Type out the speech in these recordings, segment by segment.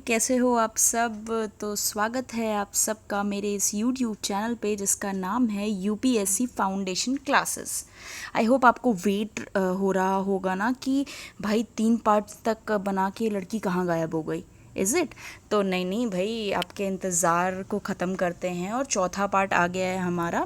कैसे हो आप सब। तो स्वागत है आप सबका मेरे इस YouTube चैनल पे जिसका नाम है UPSC foundation classes. I hope आपको वेट हो रहा होगा ना कि भाई 3 पार्ट्स तक बना के लड़की कहाँ गायब हो गई। Is it? तो नहीं नहीं भाई, आपके इंतज़ार को ख़त्म करते हैं और चौथा पार्ट आ गया है हमारा।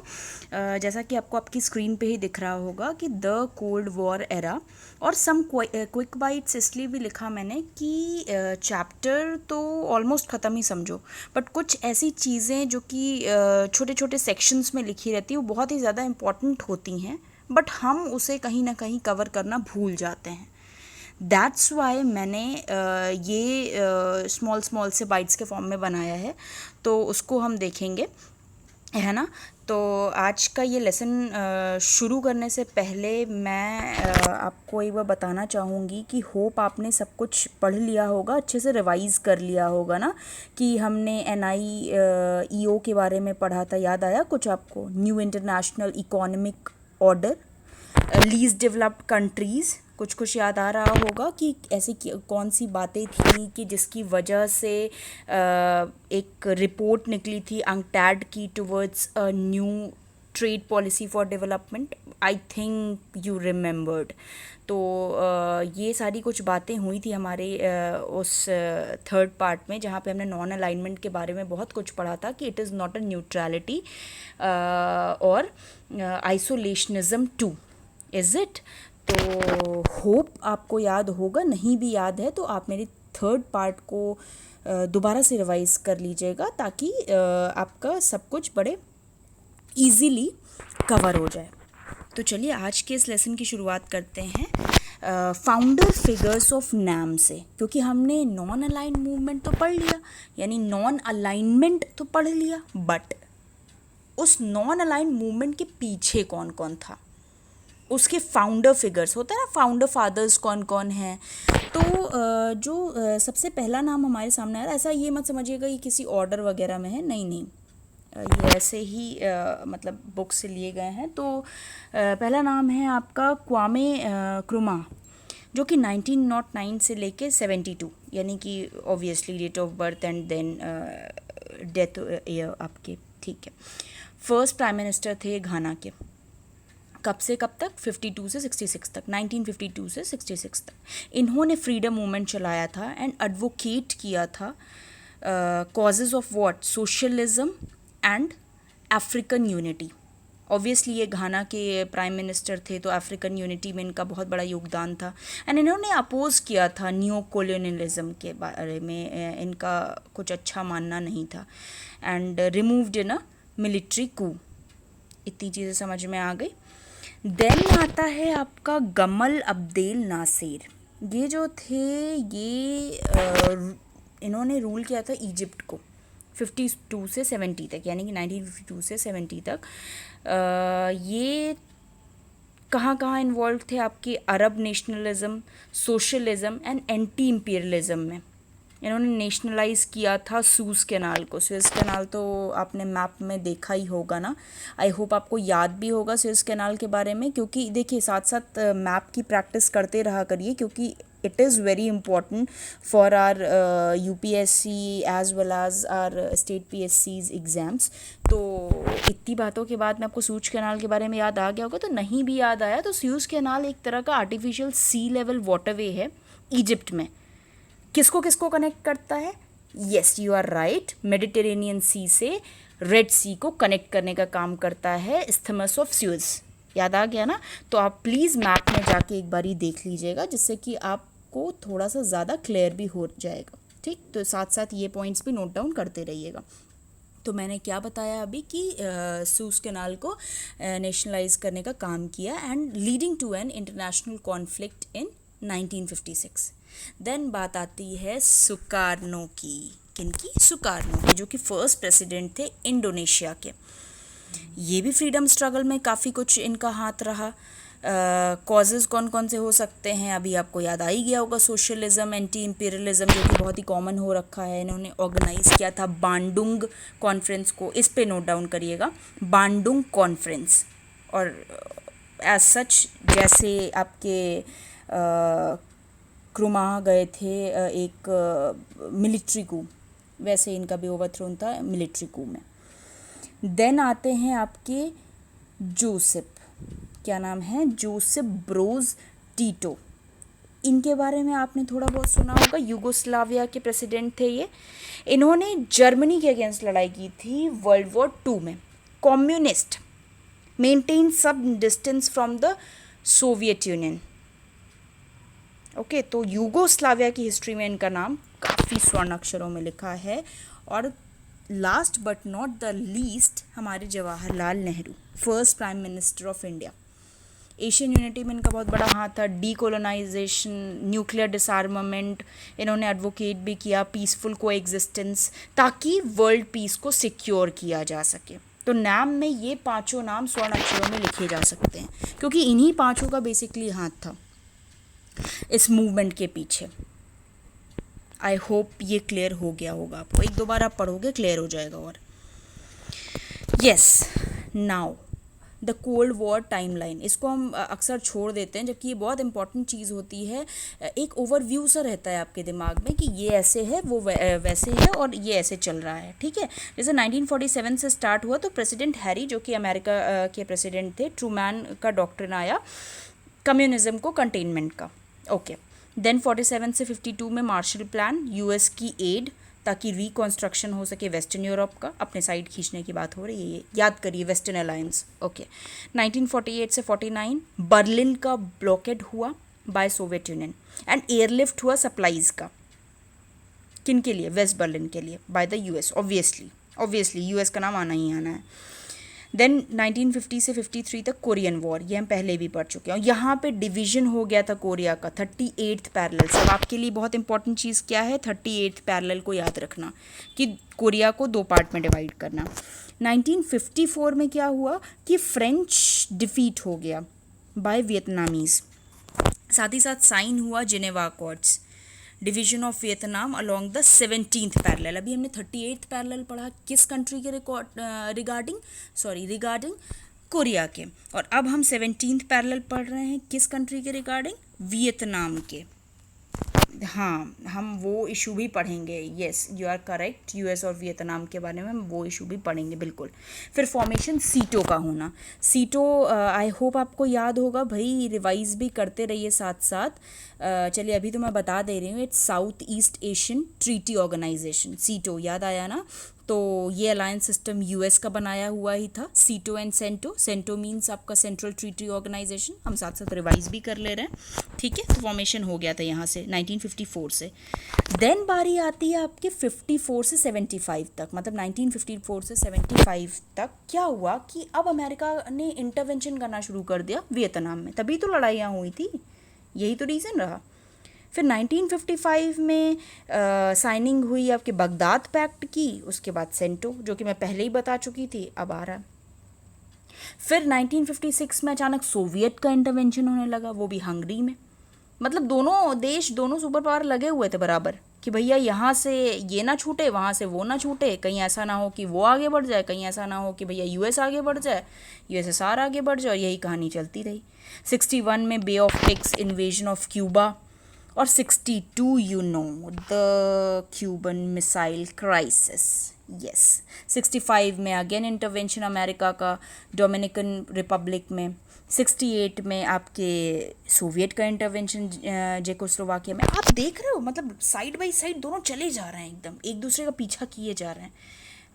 जैसा कि आपको आपकी स्क्रीन पे ही दिख रहा होगा कि द कोल्ड वॉर एरा और सम क्विक बाइट्स इसलिए भी लिखा मैंने कि चैप्टर तो ऑलमोस्ट ख़त्म ही समझो, बट कुछ ऐसी चीज़ें जो कि छोटे छोटे सेक्शंस में लिखी रहती है वो बहुत ही ज़्यादा इम्पॉर्टेंट होती हैं, बट हम उसे कहीं ना कहीं कवर करना भूल जाते हैं। दैट्स वाई मैंने ये स्मॉल स्मॉल से बाइट्स के फॉर्म में बनाया है, तो उसको हम देखेंगे, है ना। तो आज का ये लेसन शुरू करने से पहले मैं आपको एक बार बताना चाहूँगी कि होप आपने सब कुछ पढ़ लिया होगा, अच्छे से रिवाइज़ कर लिया होगा ना। कि हमने NIEO के बारे में पढ़ा था, याद आया कुछ आपको? New international economic order, least developed countries, कुछ कुछ याद आ रहा होगा कि ऐसी कौन सी बातें थी कि जिसकी वजह से एक रिपोर्ट निकली थी अंकटैड की towards a new trade policy for development. I think you remembered. तो ये सारी कुछ बातें हुई थी हमारे उस थर्ड पार्ट में, जहाँ पे हमने नॉन अलाइनमेंट के बारे में बहुत कुछ पढ़ा था कि it is not a neutrality और आइसोलेशनिज्म टू। Is it? तो होप आपको याद होगा, नहीं भी याद है तो आप मेरी थर्ड पार्ट को दोबारा से रिवाइज कर लीजिएगा ताकि आपका सब कुछ बड़े इजीली कवर हो जाए। तो चलिए आज के इस लेसन की शुरुआत करते हैं फाउंडर फिगर्स ऑफ नाम से, क्योंकि हमने नॉन अलाइन मूवमेंट तो पढ़ लिया, यानी नॉन अलाइनमेंट तो पढ़ लिया, बट उस नॉन अलाइन मूवमेंट के पीछे कौन कौन था, उसके फाउंडर फिगर्स होता है ना, फाउंडर फादर्स कौन कौन हैं। तो जो सबसे पहला नाम हमारे सामने आया, ऐसा ये मत समझिएगा ये किसी ऑर्डर वगैरह में है, नहीं नहीं, ये ऐसे ही मतलब बुक से लिए गए हैं। तो पहला नाम है आपका क्वामे क्रुमा, जो कि 1909 से लेके 72, यानी कि obviously date of birth and then death year आपके, ठीक है। फर्स्ट प्राइम मिनिस्टर थे घाना के। कब से कब तक? 52 से 66 तक, 1952 से 66 तक इन्होंने फ्रीडम मूवमेंट चलाया था एंड एडवोकेट किया था causes of what, socialism and African unity. Obviously ये घाना के प्राइम मिनिस्टर थे, तो अफ्रीकन यूनिटी में इनका बहुत बड़ा योगदान था एंड इन्होंने अपोज किया था न्यू कॉलोनियलिज्म के बारे में, इनका कुछ अच्छा मानना नहीं था and removed in a military कू। इतनी चीज़ें समझ में आ गई। देन आता है आपका गमल अब्देल नासिर। ये जो थे ये इन्होंने रूल किया था इजिप्ट को 52 से 70 तक, यानी कि 1952 से 70 तक। ये कहाँ कहाँ इन्वॉल्व थे आपके Arab nationalism, socialism and anti imperialism में। इन्होंने नेशनलाइज किया था सूज़ कैनाल को। सूज़ कैनाल तो आपने मैप में देखा ही होगा ना, आई होप आपको याद भी होगा सूज़ कैनाल के बारे में, क्योंकि देखिए साथ साथ मैप की प्रैक्टिस करते रहा करिए, क्योंकि it is very important for our UPSC as well as our state PSCs exams. तो इतनी बातों के बाद में आपको सूज़ कैनाल के बारे में याद आ गया होगा, तो नहीं भी याद आया तो सूज़ कैनाल एक तरह का आर्टिफिशियल सी लेवल वाटरवे है इजिप्ट में। किसको कनेक्ट करता है? Yes, you are right, Mediterranean Sea से रेड सी को कनेक्ट करने का काम करता है इस्थमस ऑफ सुएज। याद आ गया ना? तो आप प्लीज़ मैप में जाके एक बारी देख लीजिएगा, जिससे कि आपको थोड़ा सा ज़्यादा क्लियर भी हो जाएगा, ठीक। तो साथ साथ ये पॉइंट्स भी नोट डाउन करते रहिएगा। तो मैंने क्या बताया अभी कि सूज़ कैनाल को नेशनलाइज करने का काम किया and leading to an international conflict in 1956। Then बात आती है सुकार्नो की। किनकी? सुकार्नो की, जो कि फर्स्ट प्रेसिडेंट थे इंडोनेशिया के। ये भी फ्रीडम स्ट्रगल में काफ़ी कुछ इनका हाथ रहा। कॉजेज़ कौन कौन से हो सकते हैं अभी आपको याद आ ही गया होगा, सोशलिज्म, एंटी इम्पीरियलिज्म, जो कि बहुत ही कॉमन हो रखा है। इन्होंने ऑर्गेनाइज़ किया था बांडुंग कॉन्फ्रेंस को, इस पे नोट डाउन करिएगा, बांडुंग कॉन्फ्रेंस। और एज सच जैसे आपके क्रुमा गए थे एक मिलिट्री कू, वैसे इनका भी ओवरथ्रोन था मिलिट्री कू में। देन आते हैं आपके जोसेफ, क्या नाम है, जोसेफ ब्रोज टीटो। इनके बारे में आपने थोड़ा बहुत सुना होगा, यूगोस्लाविया के प्रेसिडेंट थे ये। इन्होंने जर्मनी के अगेंस्ट लड़ाई की थी वर्ल्ड वॉर 2 में। कम्युनिस्ट, मेंटेन सब distance from the Soviet union. Okay, तो यूगोस्लाविया की हिस्ट्री में इनका नाम काफ़ी स्वर्ण अक्षरों में लिखा है। और last but not the least, हमारे Jawaharlal Nehru, first prime minister of India. Asian unity में इनका बहुत बड़ा हाथ था, डीकोलोनाइजेशन, न्यूक्लियर डिसआर्मामेंट, इन्होंने एडवोकेट भी किया, पीसफुल को एग्जिस्टेंस, ताकि वर्ल्ड पीस को सिक्योर किया जा सके। तो नाम में ये पांचों नाम स्वर्ण अक्षरों में लिखे जा सकते हैं, क्योंकि इन्हीं पांचों का बेसिकली हाथ था इस मूवमेंट के पीछे। आई होप ये क्लियर हो गया होगा आपको, एक दो बार आप पढ़ोगे क्लियर हो जाएगा। और yes, now the cold war timeline, इसको हम अक्सर छोड़ देते हैं, जबकि ये बहुत इंपॉर्टेंट चीज़ होती है। एक ओवरव्यू सा रहता है आपके दिमाग में कि ये ऐसे है, वो वैसे है, और ये ऐसे चल रहा है, ठीक है। जैसे 1947 से स्टार्ट हुआ, तो प्रेसिडेंट हैरी, जो कि अमेरिका के प्रेसिडेंट थे, ट्रूमैन का डॉक्ट्रिन आया कम्युनिज्म को कंटेनमेंट का। ओके, देन 47 से 52 में मार्शल प्लान, यूएस की एड, ताकि रिकॉन्स्ट्रक्शन हो सके वेस्टर्न यूरोप का, अपने साइड खींचने की बात हो रही है, ये याद करिए, वेस्टर्न अलायंस। ओके, 1948 से 49 बर्लिन का ब्लॉकेड हुआ by Soviet Union, and airlift हुआ सप्लाईज का, किन के लिए, वेस्ट बर्लिन के लिए, by the US. Obviously US का नाम आना ही आना है। देन 1950 से 53 तक कोरियन वॉर, ये हम पहले भी पढ़ चुके हैं। यहाँ पे डिवीजन हो गया था कोरिया का, 38th पैरेलल। सब आपके लिए बहुत इंपॉर्टेंट चीज़ क्या है, 38th पैरेलल को याद रखना, कि कोरिया को 2 पार्ट में डिवाइड करना। 1954 में क्या हुआ कि फ्रेंच डिफीट हो गया बाय वियतनामीज़। साथ ही साथ साइन हुआ Geneva accords, division of Vietnam along the 17th parallel. अभी हमने 38th पैरेलल पढ़ा किस कंट्री के रिगार्डिंग कोरिया के, और अब हम 17th पैरेलल पढ़ रहे हैं किस कंट्री के रिगार्डिंग, वियतनाम के। हाँ, हम वो इशू भी पढ़ेंगे, yes you are correct, US और वियतनाम के बारे में हम वो इशू भी पढ़ेंगे बिल्कुल। फिर फॉर्मेशन सीटो का होना, सीटो आई होप आपको याद होगा भाई, रिवाइज भी करते रहिए साथ साथ। चलिए अभी तो मैं बता दे रही हूँ, it's South East Asian treaty organisation, SEATO, याद आया ना। तो ये अलायंस सिस्टम यूएस का बनाया हुआ ही था, सीटो एंड सेंटो। सेंटो मीन्स आपका सेंट्रल ट्रीटी ऑर्गेनाइजेशन, हम साथ साथ रिवाइज भी कर ले रहे हैं, ठीक है। तो फॉर्मेशन हो गया था यहाँ से 1954 से। देन बारी आती है आपके 54 से 75 तक, मतलब 1954 से 75 तक क्या हुआ कि अब अमेरिका ने इंटरवेंशन करना शुरू कर दिया वियतनाम में, तभी तो लड़ाइयाँ हुई थी, यही तो रीज़न रहा। फिर 1955 में साइनिंग हुई आपके बगदाद पैक्ट की, उसके बाद सेंटो, जो कि मैं पहले ही बता चुकी थी, अब आ रहा है। फिर 1956 में अचानक सोवियत का इंटरवेंशन होने लगा, वो भी हंगरी में। मतलब दोनों देश, दोनों सुपर पावर लगे हुए थे बराबर कि भैया यहाँ से ये ना छूटे, वहाँ से वो ना छूटे, कहीं ऐसा ना हो कि वो आगे बढ़ जाए, कहीं ऐसा ना हो कि भैया यूएस आगे बढ़ जाए, यूएसएसआर आगे बढ़ जाए, और यही कहानी चलती रही। 61 में Bay of tex, invasion of Cuba, और 62 you know the Cuban missile crisis, yes. 65 में अगेन इंटरवेंशन अमेरिका का डोमिनिकन रिपब्लिक में। 68 में आपके सोवियत का इंटरवेंशन चेकोस्लोवाकिया में। आप देख रहे हो, मतलब साइड बाय साइड दोनों चले जा रहे हैं, एकदम एक दूसरे का पीछा किए जा रहे हैं।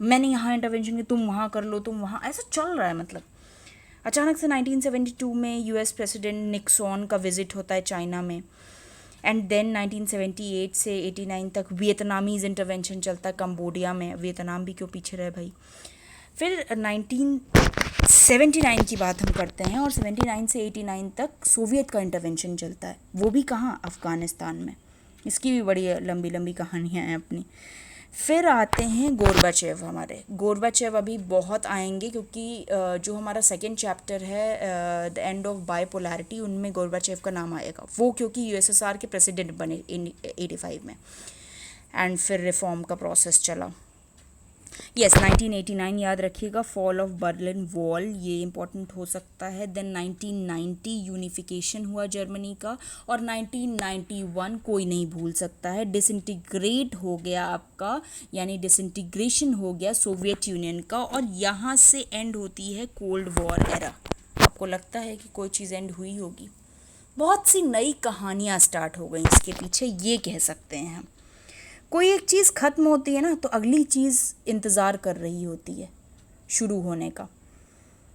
मैंने यहाँ इंटरवेंशन किया, तुम वहाँ कर लो, तुम वहाँ, ऐसा चल रहा है। मतलब अचानक से 1972 में यूएस प्रेसिडेंट निक्सॉन का विजिट होता है चाइना में, एंड देन 1978 से 89 तक वियतनामीज इंटरवेंशन चलता है कंबोडिया में। वियतनाम भी क्यों पीछे रहे भाई। फिर 1979 की बात हम करते हैं, और 79 से 89 तक सोवियत का इंटरवेंशन चलता है, वो भी कहाँ, अफ़गानिस्तान में। इसकी भी बड़ी लंबी लंबी कहानियाँ हैं अपनी। फिर आते हैं गोरबाचेव, हमारे गोरबाचेव अभी बहुत आएंगे, क्योंकि जो हमारा सेकेंड चैप्टर है द एंड ऑफ बायपोलैरिटी, उनमें गोरबाचेव का नाम आएगा, वो क्योंकि यूएसएसआर के प्रेसिडेंट बने 85 में। एंड फिर रिफॉर्म का प्रोसेस चला। यस 1989 याद रखिएगा, फॉल ऑफ बर्लिन वॉल, ये इंपॉर्टेंट हो सकता है। देन 1990 यूनिफिकेशन हुआ जर्मनी का, और 1991 कोई नहीं भूल सकता है, डिसइंटीग्रेट हो गया आपका, यानी डिसइंटीग्रेशन हो गया सोवियत यूनियन का, और यहाँ से एंड होती है कोल्ड वॉर एरा। आपको लगता है कि कोई चीज़ एंड हुई होगी? बहुत सी नई कहानियाँ स्टार्ट हो गई इसके पीछे, ये कह सकते हैं हम। कोई एक चीज़ ख़त्म होती है ना, तो अगली चीज़ इंतज़ार कर रही होती है शुरू होने का।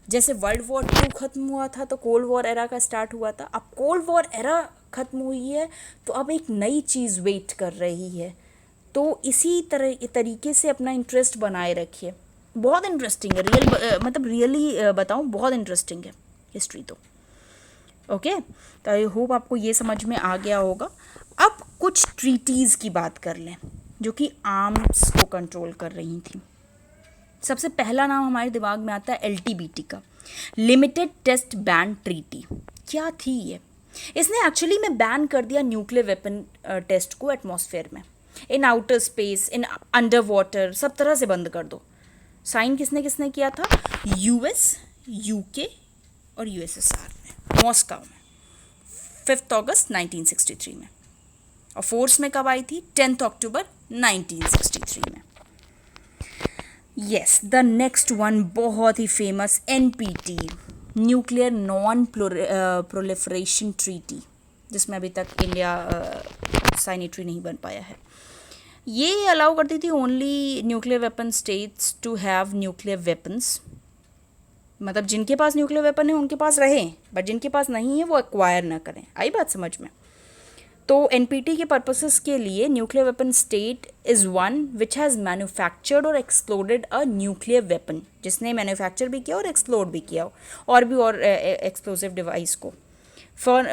जैसे वर्ल्ड वॉर 2 ख़त्म हुआ था तो कोल्ड वॉर एरा का स्टार्ट हुआ था। अब कोल्ड वॉर एरा ख़त्म हुई है तो अब एक नई चीज़ वेट कर रही है। तो इसी तरीके से अपना इंटरेस्ट बनाए रखिए। बहुत इंटरेस्टिंग है, मतलब रियली बताऊँ, बहुत इंटरेस्टिंग है हिस्ट्री तो। ओके, तो आई होप आपको ये समझ में आ गया होगा। अब कुछ ट्रीटीज़ की बात कर लें जो कि आर्म्स को कंट्रोल कर रही थी। सबसे पहला नाम हमारे दिमाग में आता है एलटीबीटी का, लिमिटेड टेस्ट बैन ट्रीटी। क्या थी ये? इसने एक्चुअली में बैन कर दिया न्यूक्लियर वेपन टेस्ट को एटमॉस्फेयर में, इन outer space, in under water, सब तरह से बंद कर दो। साइन किसने किसने किया था? यूएस, यूके और यूएसएसआर में, मॉस्को में 5 अगस्त 1963 में। और फोर्स में कब आई थी? 10 अक्टूबर 1963 में। यस, द नेक्स्ट वन बहुत ही famous, NPT, nuclear non proliferation treaty, जिसमें अभी तक इंडिया साइनेटरी नहीं बन पाया है। ये अलाउ करती थी only nuclear weapon states to have nuclear weapons, मतलब जिनके पास न्यूक्लियर वेपन है उनके पास रहें, बट जिनके पास नहीं है वो एक्वायर ना करें। आई बात समझ में? तो एनपीटी के पर्पसेस के लिए nuclear weapon state is one which has manufactured और एक्सप्लोडेड अ न्यूक्लियर वेपन, जिसने मैन्युफैक्चर भी किया और एक्सप्लोड भी किया हो, और भी और एक्सप्लोसिव डिवाइस को, फॉर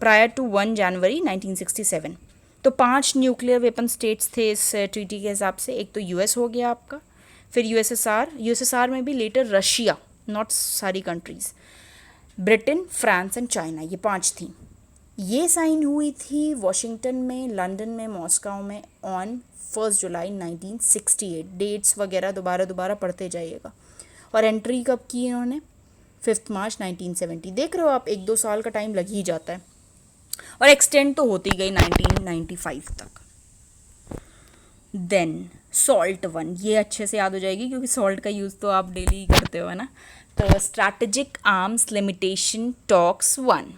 प्रायर टू 1 जनवरी 1967। तो 5 न्यूक्लियर वेपन स्टेट्स थे इस ट्रीटी के हिसाब से। एक तो यूएस हो गया आपका, फिर यूएसएसआर में भी लेटर रशिया, नॉट सारी countries, Britain, France and China, ये 5 थी। ये साइन हुई थी वॉशिंगटन में, लंदन में, मॉस्को में ऑन 1 जुलाई 1968। डेट्स वगैरह दोबारा पढ़ते जाइएगा। और एंट्री कब की इन्होंने? 5 मार्च 1970। देख रहे हो आप, 1-2 साल का टाइम लग ही जाता है, और एक्सटेंड तो होती गई 1995 तक। देन सॉल्ट 1, ये अच्छे से याद हो जाएगी क्योंकि सॉल्ट का यूज़ तो आप डेली ही करते हो, है ना। तो स्ट्रैटेजिक आर्म्स लिमिटेशन टॉक्स 1,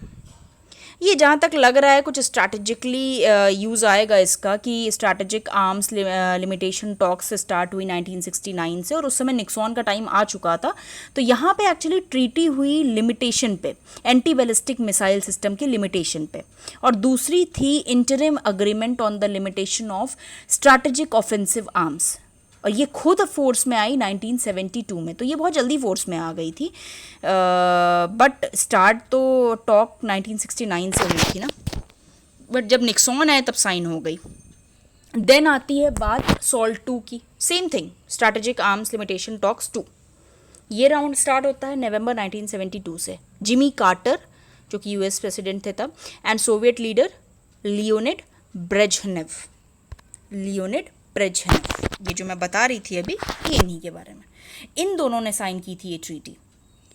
ये जहाँ तक लग रहा है कुछ स्ट्रैटेजिकली यूज़ आएगा इसका, कि strategic arms limitation talks start हुई 1969 से, और उस समय निक्सॉन का टाइम आ चुका था। तो यहाँ पे एक्चुअली ट्रीटी हुई लिमिटेशन पे, एंटी बैलिस्टिक मिसाइल सिस्टम की लिमिटेशन पे, और दूसरी थी interim agreement on the limitation of strategic offensive arms, और ये खुद फोर्स में आई 1972 में। तो ये बहुत जल्दी फोर्स में आ गई थी, बट स्टार्ट तो टॉक 1969 से हुई थी ना, बट जब निक्सॉन आए तब साइन हो गई। देन आती है बात सॉल्ट 2 की, same thing, strategic arms limitation talks 2। ये राउंड स्टार्ट होता है नवंबर 1972 से। जिमी कार्टर, जो कि यूएस प्रेसिडेंट थे तब, and Soviet leader Leonid Brezhnev, ये जो मैं बता रही थी अभी, ये इन्हीं के बारे में। इन दोनों ने साइन की थी ये ट्रीटी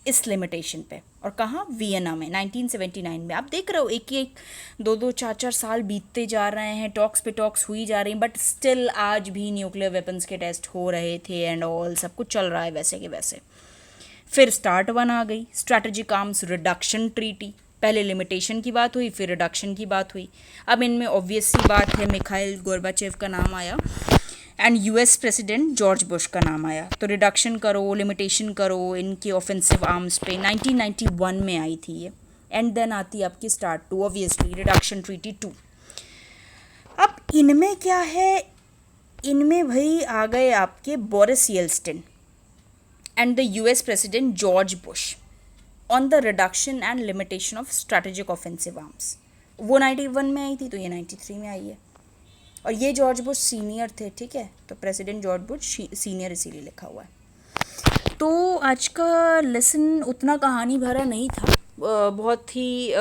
इस लिमिटेशन पे, और कहाँ? वियना में 1979 में। आप देख रहे हो, एक 2-2, 4-4 साल बीतते जा रहे हैं, टॉक्स पे टॉक्स हुई जा रही हैं, बट स्टिल आज भी न्यूक्लियर वेपन्स के टेस्ट हो रहे थे एंड ऑल, सब कुछ चल रहा है वैसे के वैसे। फिर स्टार्ट 1 आ गई, स्ट्रैटेजिक आर्म्स रिडक्शन ट्रीटी। पहले लिमिटेशन की बात हुई, फिर रिडक्शन की बात हुई। अब इनमें ऑब्वियस सी बात है, मिखाइल गोर्बाचेव का नाम आया and US president George Bush का नाम आया। तो रिडक्शन करो, लिमिटेशन करो इनके ऑफेंसिव आर्म्स पे। 1991 में आई थी ये। एंड देन आती है आपकी स्टार्ट 2, ऑब्वियसली रिडक्शन ट्रीटी 2। अब इनमें क्या है? इनमें भाई आ गए आपके Boris Yeltsin and the US president George Bush on the reduction and limitation of strategic offensive arms. वो 91 में आई थी, तो ये 93 में आई है। और ये जॉर्ज बुश सीनियर थे, ठीक है, तो प्रेसिडेंट जॉर्ज बुश सीनियर इसीलिए लिखा हुआ है। तो आज का लेसन उतना कहानी भरा नहीं था, बहुत ही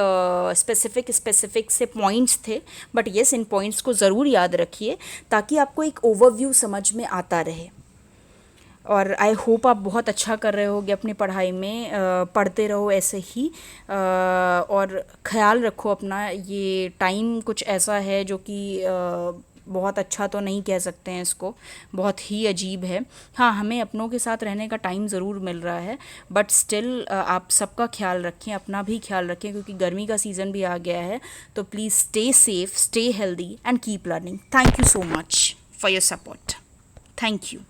स्पेसिफिक से पॉइंट्स थे, बट येस, इन पॉइंट्स को ज़रूर याद रखिए ताकि आपको एक ओवरव्यू समझ में आता रहे। और आई होप आप बहुत अच्छा कर रहे होगे अपनी पढ़ाई में। पढ़ते रहो ऐसे ही, और ख़्याल रखो अपना। ये टाइम कुछ ऐसा है जो कि बहुत अच्छा तो नहीं कह सकते हैं इसको, बहुत ही अजीब है। हाँ, हमें अपनों के साथ रहने का टाइम ज़रूर मिल रहा है, बट स्टिल आप सबका ख्याल रखें, अपना भी ख्याल रखें, क्योंकि गर्मी का सीज़न भी आ गया है। तो please stay safe, stay healthy and keep learning. Thank you so much for your support. Thank you.